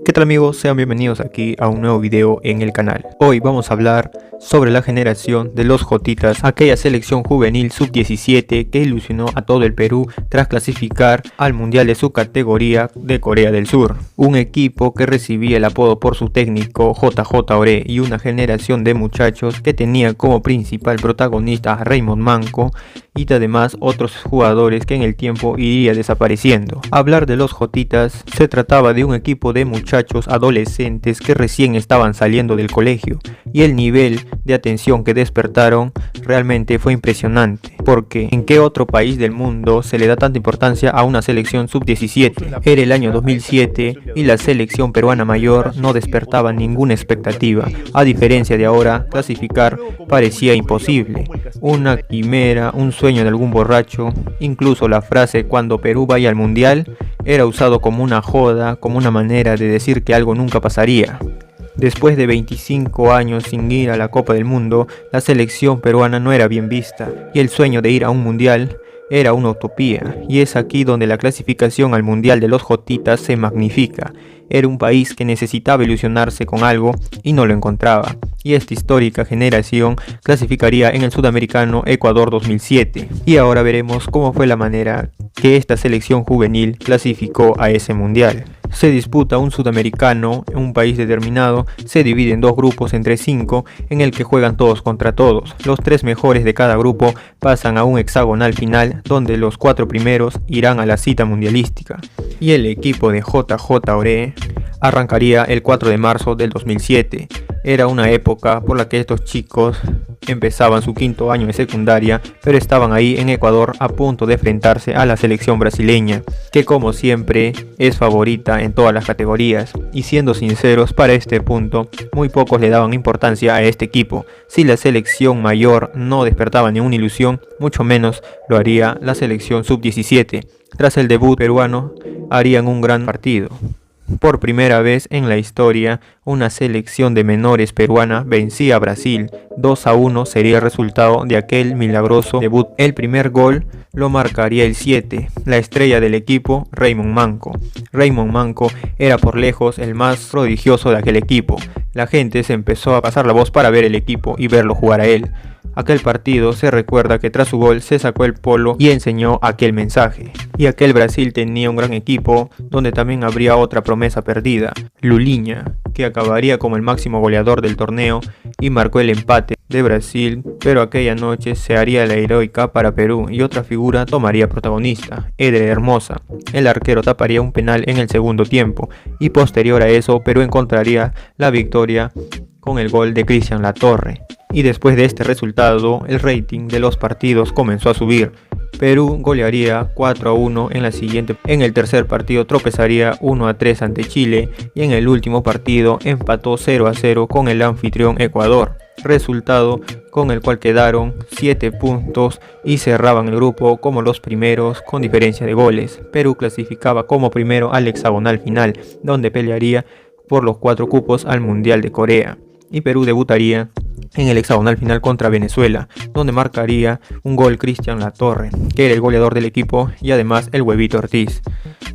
¿Qué tal amigos? Sean bienvenidos aquí a un nuevo video en el canal. Hoy vamos a hablar sobre la generación de los Jotitas, aquella selección juvenil sub-17 que ilusionó a todo el Perú tras clasificar al mundial de su categoría de Corea del Sur. Un equipo que recibía el apodo por su técnico JJ Oré y una generación de muchachos que tenía como principal protagonista a Raymond Manco y además otros jugadores que en el tiempo iría desapareciendo. Hablar de los Jotitas se trataba de un equipo de muchachos adolescentes que recién estaban saliendo del colegio y el nivel de atención que despertaron realmente fue impresionante, porque ¿en qué otro país del mundo se le da tanta importancia a una selección sub-17? Era el año 2007 y la selección peruana mayor no despertaba ninguna expectativa. A diferencia de ahora, clasificar parecía imposible, una quimera, un sueño de algún borracho. Incluso la frase "cuando Perú vaya al mundial" era usado como una joda, como una manera de decir que algo nunca pasaría. Después de 25 años sin ir a la Copa del Mundo, la selección peruana no era bien vista y el sueño de ir a un mundial era una utopía, y es aquí donde la clasificación al mundial de los Jotitas se magnifica. Era un país que necesitaba ilusionarse con algo y no lo encontraba, y esta histórica generación clasificaría en el Sudamericano Ecuador 2007. Y ahora veremos cómo fue la manera que esta selección juvenil clasificó a ese mundial. Se disputa un sudamericano en un país determinado, se divide en dos grupos entre 5 en el que juegan todos contra todos. Los 3 mejores de cada grupo pasan a un hexagonal final donde los 4 primeros irán a la cita mundialística. Y el equipo de JJ Oré arrancaría el 4 de marzo del 2007. Era una época por la que estos chicos empezaban su 5º año de secundaria, pero estaban ahí en Ecuador a punto de enfrentarse a la selección brasileña, que como siempre es favorita en todas las categorías. Y siendo sinceros, para este punto muy pocos le daban importancia a este equipo. Si la selección mayor no despertaba ninguna ilusión, mucho menos lo haría la selección sub-17. Tras el debut peruano harían un gran partido. Por primera vez en la historia, una selección de menores peruana vencía a Brasil. 2-1 sería el resultado de aquel milagroso debut. El primer gol lo marcaría el 7, la estrella del equipo, Raymond Manco. Raymond Manco era por lejos el más prodigioso de aquel equipo. La gente se empezó a pasar la voz para ver el equipo y verlo jugar a él. Aquel partido se recuerda que tras su gol se sacó el polo y enseñó aquel mensaje. Y aquel Brasil tenía un gran equipo donde también habría otra promesa perdida, Lulinha, que acabaría como el máximo goleador del torneo y marcó el empate de Brasil, pero aquella noche se haría la heroica para Perú y otra figura tomaría protagonista, Eder Hermosa. El arquero taparía un penal en el segundo tiempo y posterior a eso Perú encontraría la victoria con el gol de Cristian Latorre. Y después de este resultado, el rating de los partidos comenzó a subir. Perú golearía 4-1 en la siguiente. En el tercer partido tropezaría 1-3 ante Chile y en el último partido empató 0-0 con el anfitrión Ecuador. Resultado con el cual quedaron 7 puntos y cerraban el grupo como los primeros con diferencia de goles. Perú clasificaba como primero al hexagonal final, donde pelearía por los 4 cupos al Mundial de Corea. Y Perú debutaría en el hexagonal final contra Venezuela, donde marcaría un gol Cristian Latorre, que era el goleador del equipo, y además el Huevito Ortiz.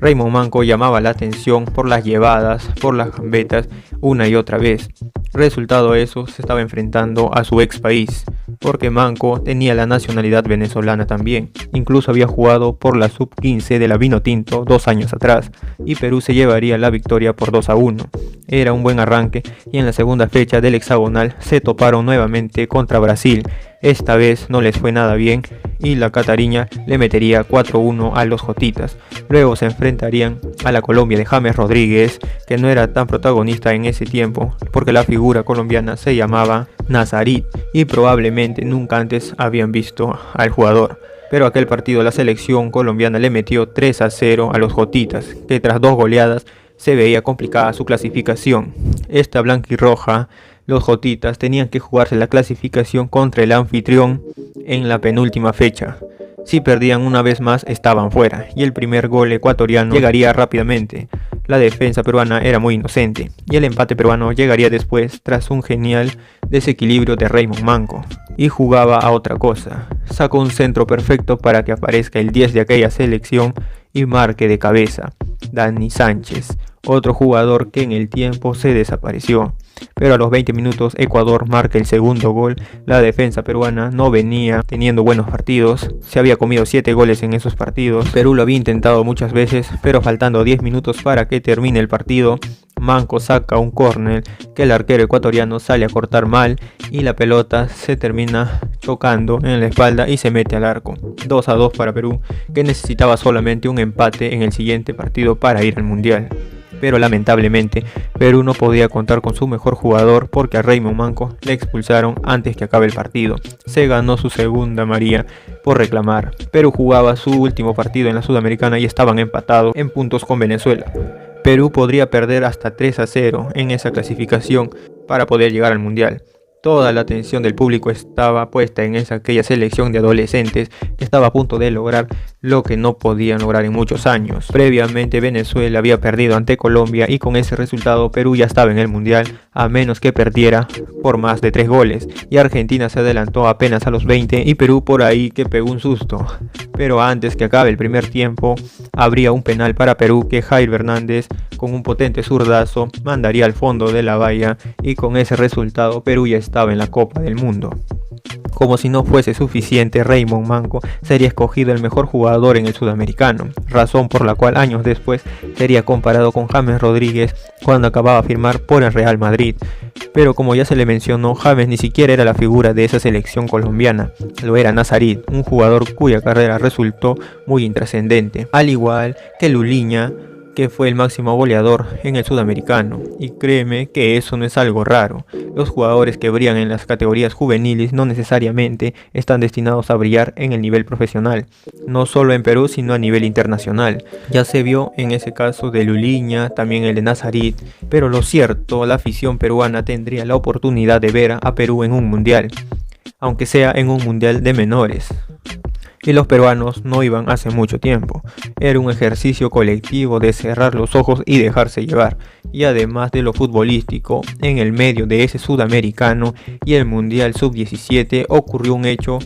Raymond Manco llamaba la atención por las llevadas, por las gambetas, una y otra vez. Resultado eso, se estaba enfrentando a su ex país, porque Manco tenía la nacionalidad venezolana también. Incluso había jugado por la sub-15 de la Vinotinto 2 años atrás, y Perú se llevaría la victoria por 2-1. Era un buen arranque y en la segunda fecha del hexagonal se toparon nuevamente contra Brasil. Esta vez no les fue nada bien y la Catariña le metería 4-1 a los Jotitas. Luego se enfrentarían a la Colombia de James Rodríguez, que no era tan protagonista en ese tiempo porque la figura colombiana se llamaba Nazarit y probablemente nunca antes habían visto al jugador. Pero aquel partido la selección colombiana le metió 3-0 a los Jotitas, que tras 2 goleadas se veía complicada su clasificación. Esta blanquirroja, los Jotitas tenían que jugarse la clasificación contra el anfitrión en la penúltima fecha. Si perdían una vez más estaban fuera y el primer gol ecuatoriano llegaría rápidamente. La defensa peruana era muy inocente y el empate peruano llegaría después tras un genial desequilibrio de Raymond Manco. Y jugaba a otra cosa. Sacó un centro perfecto para que aparezca el 10 de aquella selección y marque de cabeza Dani Sánchez, otro jugador que en el tiempo se desapareció. Pero a los 20 minutos Ecuador marca el segundo gol. La defensa peruana no venía teniendo buenos partidos, se había comido 7 goles en esos partidos. Perú lo había intentado muchas veces, pero faltando 10 minutos para que termine el partido, Manco saca un córner que el arquero ecuatoriano sale a cortar mal y la pelota se termina chocando en la espalda y se mete al arco. 2-2 para Perú, que necesitaba solamente un empate en el siguiente partido para ir al Mundial. Pero lamentablemente Perú no podía contar con su mejor jugador porque a Raymond Manco le expulsaron antes que acabe el partido. Se ganó su segunda amarilla por reclamar. Perú jugaba su último partido en la Sudamericana y estaban empatados en puntos con Venezuela. Perú podría perder hasta 3-0 en esa clasificación para poder llegar al Mundial. Toda la atención del público estaba puesta en aquella selección de adolescentes que estaba a punto de lograr lo que no podían lograr en muchos años. Previamente Venezuela había perdido ante Colombia y con ese resultado Perú ya estaba en el Mundial, a menos que perdiera por más de 3 goles. Y Argentina se adelantó apenas a los 20 y Perú por ahí que pegó un susto. Pero antes que acabe el primer tiempo, habría un penal para Perú que Jair Hernández con un potente zurdazo mandaría al fondo de la valla y con ese resultado Perú ya estaba en la Copa del Mundo. Como si no fuese suficiente, Raymond Manco sería escogido el mejor jugador en el sudamericano, razón por la cual años después sería comparado con James Rodríguez cuando acababa de firmar por el Real Madrid. Pero como ya se le mencionó, James ni siquiera era la figura de esa selección colombiana, lo era Nazarit, un jugador cuya carrera resultó muy intrascendente, al igual que Luliña, que fue el máximo goleador en el sudamericano, y créeme que eso no es algo raro. Los jugadores que brillan en las categorías juveniles no necesariamente están destinados a brillar en el nivel profesional, no solo en Perú sino a nivel internacional. Ya se vio en ese caso de Luliña, también el de Nazarit, pero lo cierto, la afición peruana tendría la oportunidad de ver a Perú en un mundial, aunque sea en un mundial de menores. Y los peruanos no iban hace mucho tiempo. Era un ejercicio colectivo de cerrar los ojos y dejarse llevar. Y además de lo futbolístico, en el medio de ese sudamericano y el Mundial Sub-17 ocurrió un hecho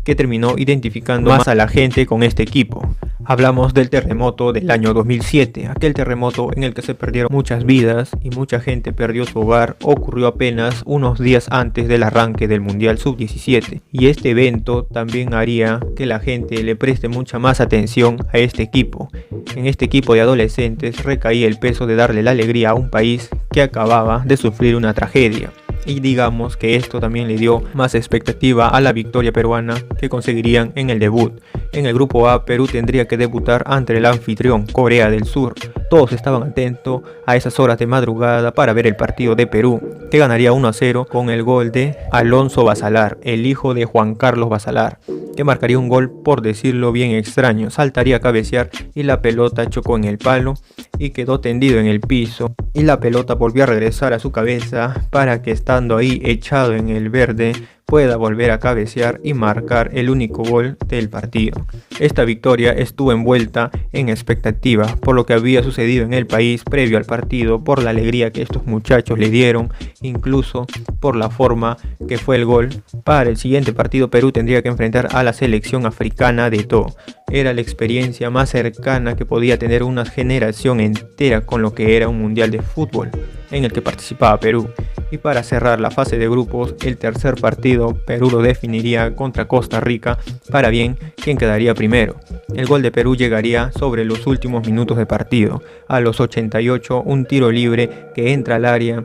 que terminó identificando más a la gente con este equipo. Hablamos del terremoto del año 2007, aquel terremoto en el que se perdieron muchas vidas y mucha gente perdió su hogar. Ocurrió apenas unos días antes del arranque del Mundial Sub-17 y este evento también haría que la gente le preste mucha más atención a este equipo. En este equipo de adolescentes recaía el peso de darle la alegría a un país que acababa de sufrir una tragedia. Y digamos que esto también le dio más expectativa a la victoria peruana que conseguirían en el debut. En el grupo A, Perú tendría que debutar ante el anfitrión Corea del Sur. Todos estaban atentos a esas horas de madrugada para ver el partido de Perú, que ganaría 1-0 con el gol de Alonso Basalar, el hijo de Juan Carlos Basalar, que marcaría un gol, por decirlo bien extraño. Saltaría a cabecear y la pelota chocó en el palo y quedó tendido en el piso, y la pelota volvió a regresar a su cabeza para que, estando ahí echado en el verde, pueda volver a cabecear y marcar el único gol del partido. Esta victoria estuvo envuelta en expectativa por lo que había sucedido en el país previo al partido, por la alegría que estos muchachos le dieron, incluso por la forma que fue el gol. Para el siguiente partido Perú tendría que enfrentar a la selección africana de Togo. Era la experiencia más cercana que podía tener una generación entera con lo que era un mundial de fútbol en el que participaba Perú. Y para cerrar la fase de grupos, el tercer partido Perú lo definiría contra Costa Rica, para bien quien quedaría primero. El gol de Perú llegaría sobre los últimos minutos de partido. A los 88, un tiro libre que entra al área.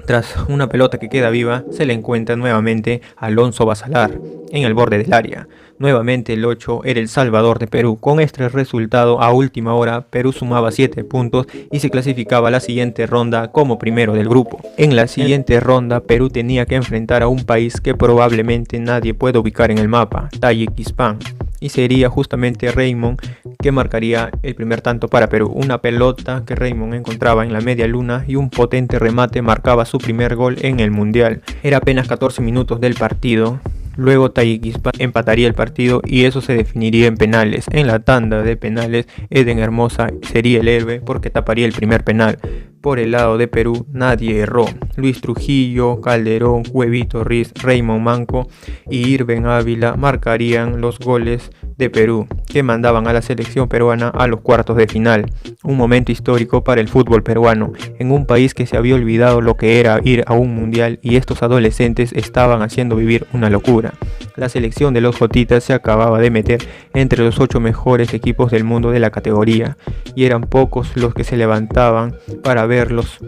Tras una pelota que queda viva, se le encuentra nuevamente Alonso Basalar en el borde del área. Nuevamente el 8 era el salvador de Perú. Con este resultado, a última hora, Perú sumaba 7 puntos y se clasificaba a la siguiente ronda como primero del grupo. En la siguiente ronda, Perú tenía que enfrentar a un país que probablemente nadie puede ubicar en el mapa, Tayikistán. Y sería justamente Raymond que marcaría el primer tanto para Perú. Una pelota que Raymond encontraba en la media luna y un potente remate marcaba su primer gol en el mundial. Era apenas 14 minutos del partido. Luego Tayikistán empataría el partido y eso se definiría en penales. En la tanda de penales, Eden Hermosa sería el héroe porque taparía el primer penal. Por el lado de Perú nadie erró. Luis Trujillo, Calderón, Huevito Riz, Raymond Manco y Irben Ávila marcarían los goles de Perú, que mandaban a la selección peruana a los cuartos de final. Un momento histórico para el fútbol peruano, en un país que se había olvidado lo que era ir a un mundial, y estos adolescentes estaban haciendo vivir una locura. La selección de los Jotitas se acababa de meter entre los 8 mejores equipos del mundo de la categoría, y eran pocos los que se levantaban para ver los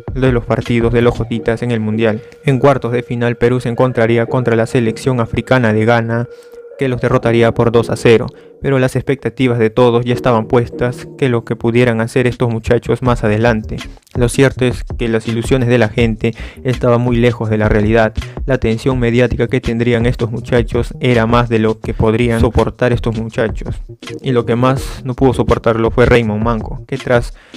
partidos de los Jotitas en el mundial. En cuartos de final, Perú se encontraría contra la selección africana de Ghana, que los derrotaría por 2-0, pero las expectativas de todos ya estaban puestas que lo que pudieran hacer estos muchachos más adelante. Lo cierto es que las ilusiones de la gente estaban muy lejos de la realidad. La atención mediática que tendrían estos muchachos era más de lo que podrían soportar estos muchachos. Y lo que más no pudo soportarlo fue Raymond Manco, que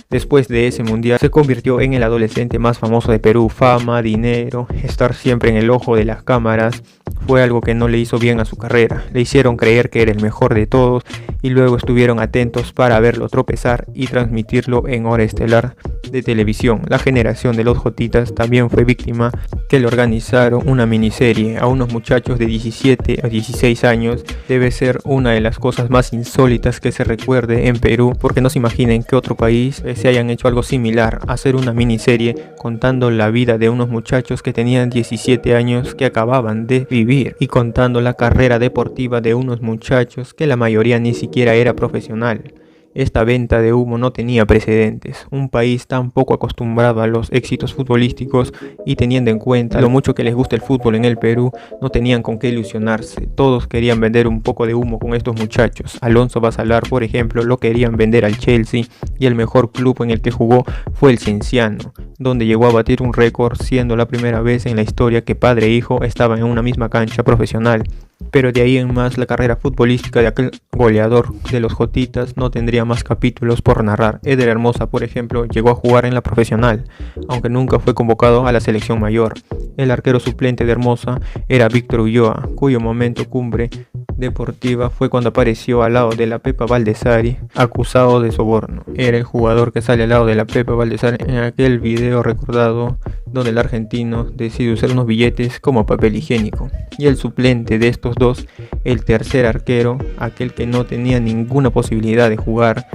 después de ese mundial se convirtió en el adolescente más famoso de Perú. Fama, dinero, estar siempre en el ojo de las cámaras fue algo que no le hizo bien a su carrera. Le hicieron creer que era el mejor de todos y luego estuvieron atentos para verlo tropezar y transmitirlo en hora estelar de televisión. La generación de los Jotitas también fue víctima, que le organizaron una miniserie a unos muchachos de 17 a 16 años. Debe ser una de las cosas más insólitas que se recuerde en Perú, porque no se imaginen que otro país se hayan hecho algo similar, hacer una miniserie contando la vida de unos muchachos que tenían 17 años, que acababan de vivir, y contando la carrera deportiva de unos muchachos que la mayoría ni siquiera era profesional. Esta venta de humo no tenía precedentes. Un país tan poco acostumbrado a los éxitos futbolísticos, y teniendo en cuenta lo mucho que les gusta el fútbol en el Perú, no tenían con qué ilusionarse. Todos querían vender un poco de humo con estos muchachos. Alonso Basalar, por ejemplo, lo querían vender al Chelsea, y el mejor club en el que jugó fue el Cienciano, donde llegó a batir un récord, siendo la primera vez en la historia que padre e hijo estaban en una misma cancha profesional. Pero de ahí en más, la carrera futbolística de aquel goleador de los Jotitas no tendría más capítulos por narrar. Eder Hermosa, por ejemplo, llegó a jugar en la profesional, aunque nunca fue convocado a la selección mayor. El arquero suplente de Hermosa era Víctor Ulloa, cuyo momento cumbre deportiva fue cuando apareció al lado de la Pepa Valdesari, acusado de soborno. Era el jugador que sale al lado de la Pepa Valdesari en aquel video recordado, donde el argentino decide usar unos billetes como papel higiénico. Y el suplente de estos dos, el tercer arquero, aquel que no tenía ninguna posibilidad de jugar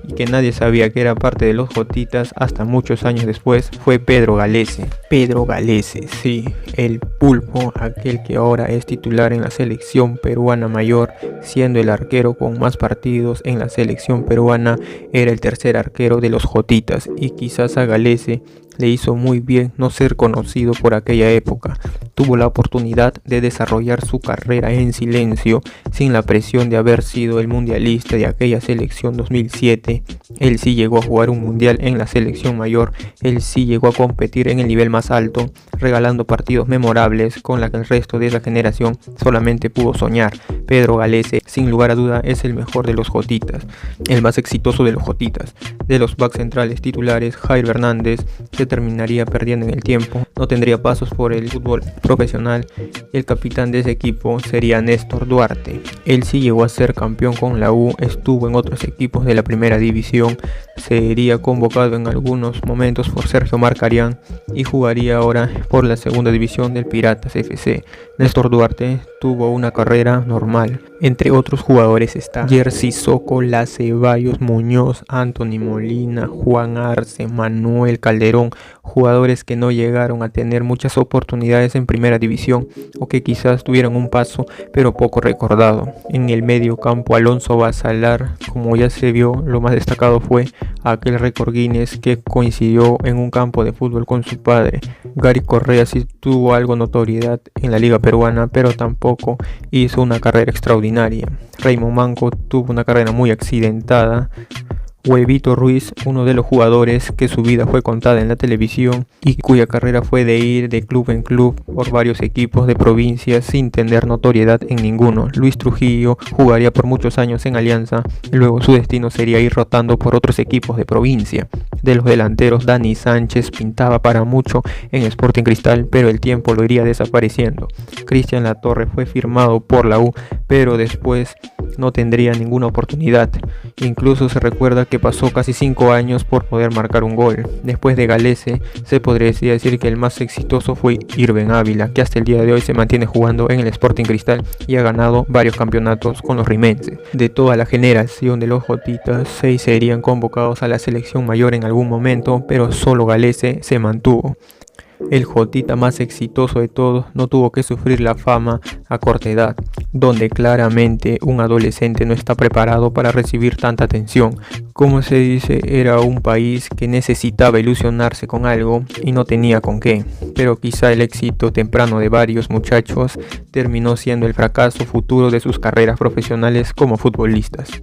y que nadie sabía que era parte de los Jotitas hasta muchos años después, fue Pedro Galese. Pedro Galese, sí, el pulpo, aquel que ahora es titular en la selección peruana mayor, siendo el arquero con más partidos en la selección peruana. Era el tercer arquero de los Jotitas, y quizás a Galese le hizo muy bien no ser conocido por aquella época. Tuvo la oportunidad de desarrollar su carrera en silencio, sin la presión de haber sido el mundialista de aquella selección 2007. Él sí llegó a jugar un mundial en la selección mayor, él sí llegó a competir en el nivel más alto, regalando partidos memorables con la que el resto de esa generación solamente pudo soñar. Pedro Galese, sin lugar a duda, es el mejor de los Jotitas, el más exitoso de los Jotitas. De los backs centrales titulares, Jairo Hernández se terminaría perdiendo en el tiempo, no tendría pasos por el fútbol profesional, y el capitán de ese equipo sería Néstor Duarte. Él sí llegó a ser campeón con la U, estuvo en otros equipos de la primera división, sería convocado en algunos momentos por Sergio Marcarián y jugaría ahora por la segunda división del Piratas FC. Néstor Duarte tuvo una carrera normal. Entre otros jugadores está Jerzy Zócola, Ceballos, Muñoz, Anthony Molina, Juan Arce, Manuel Calderón, jugadores que no llegaron a tener muchas oportunidades en primera división, o que quizás tuvieron un paso pero poco recordado. En el medio campo, Alonso Basalar, como ya se vio, lo más destacado fue aquel récord Guinness que coincidió en un campo de fútbol con su padre. Gary Correa sí tuvo algo notoriedad en la liga peruana, pero tampoco hizo una carrera extraordinaria. Raymond Manco tuvo una carrera muy accidentada. Huevito Ruiz, uno de los jugadores que su vida fue contada en la televisión y cuya carrera fue de ir de club en club por varios equipos de provincia sin tener notoriedad en ninguno. Luis Trujillo jugaría por muchos años en Alianza y luego su destino sería ir rotando por otros equipos de provincia. De los delanteros, Dani Sánchez pintaba para mucho en Sporting Cristal, pero el tiempo lo iría desapareciendo. Cristian Latorre fue firmado por la U, pero después no tendría ninguna oportunidad. Incluso se recuerda que pasó casi 5 años por poder marcar un gol. Después de Galese, se podría decir que el más exitoso fue Irben Ávila, que hasta el día de hoy se mantiene jugando en el Sporting Cristal y ha ganado varios campeonatos con los rimenses. De toda la generación de los Jotitas, 6 serían convocados a la selección mayor en algún momento, pero solo Galese se mantuvo. El Jotita más exitoso de todos no tuvo que sufrir la fama a corta edad, donde claramente un adolescente no está preparado para recibir tanta atención. Como se dice, era un país que necesitaba ilusionarse con algo y no tenía con qué, pero quizá el éxito temprano de varios muchachos terminó siendo el fracaso futuro de sus carreras profesionales como futbolistas.